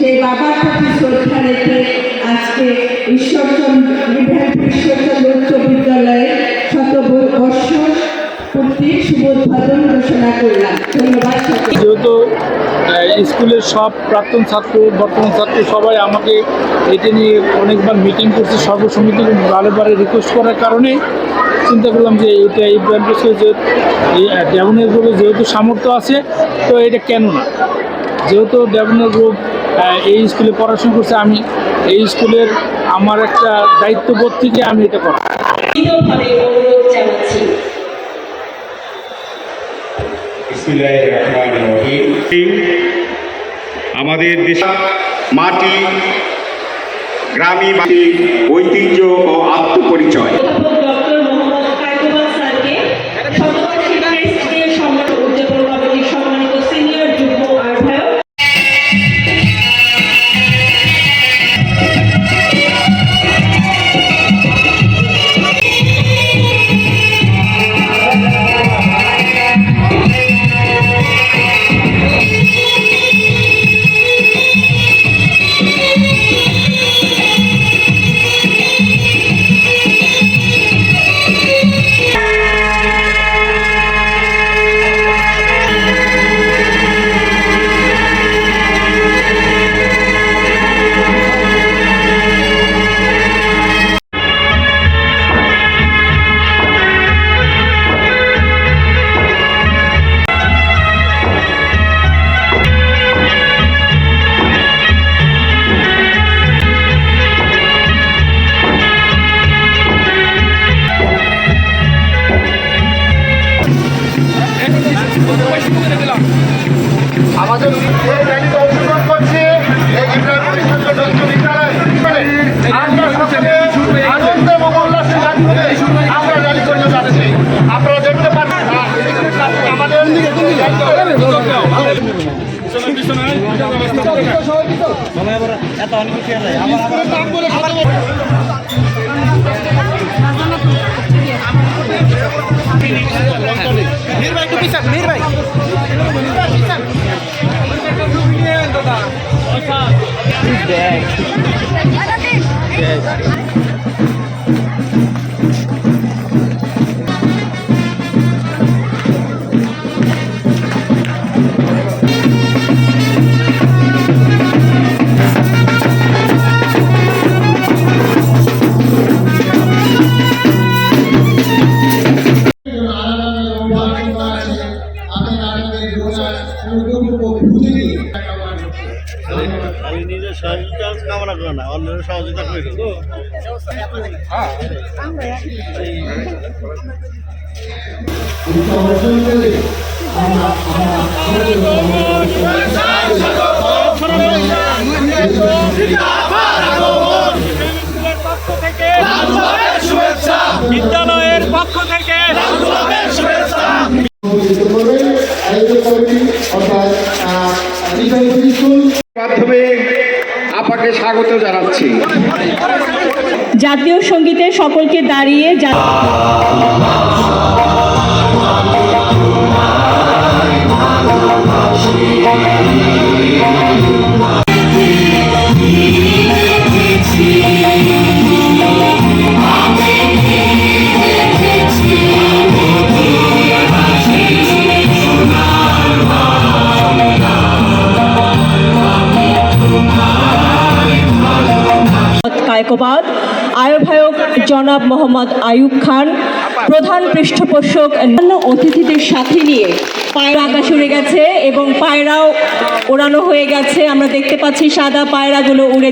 সেই বাবার প্রতি শ্রদ্ধা রেখে আজকে ঈশ্বরচন্দ্র উচ্চ বিদ্যালয়ে শতবর্ষ পূর্তির শুভ উদ্বোধন ঘোষণা করলাম। ধন্যবাদ। যেহেতু স্কুলের সব প্রাক্তন ছাত্র বর্তমান ছাত্র সবাই আমাকে এটা নিয়ে অনেকবার মিটিং করছে, সর্বসমিতি বারে রিকোয়েস্ট করার কারণে চিন্তা করলাম যে এটা এই ব্যাংকে যে ডেভনের গ্রুপে যেহেতু সামর্থ্য আছে, তো এটা কেন না, যেহেতু ডেভনের গ্রুপ এই স্কুলে পড়াশোনা করছে, আমি এই স্কুলের আমার একটা দায়িত্ববোধ থেকে আমি এটা করি। আমাদের দেশ মাটি, গ্রামী মাটি, ঐতিহ্য ও আত্মপরিচয়। আমাদের অংশগ্রহণ করছে আনন্দ এবং উল্লাসের মাধ্যমে আমরা র্যালি করে যাচ্ছি। আপনারা দেখতে পাচ্ছেন আমাদের নিজের সহযোগিতা কামনা করে না, অন্যের সহযোগিতা করে বিদ্যালয়ের পক্ষ থেকে মাধ্যমে আপাকে স্বাগত জানাচ্ছি। জাতীয় সঙ্গীতে সকলকে দাঁড়িয়ে কায়কোবাদ আহ্বায়ক জনাব মোহাম্মদ আয়ুব খান, প্রধান পৃষ্ঠপোষক অন্যান্য অতিথিদের সাথে নিয়ে পায়রা আকাশ উড়ে গেছে এবং পায়রাও ওড়ানো হয়ে গেছে। আমরা দেখতে পাচ্ছি সাদা পায়রাগুলো উড়ে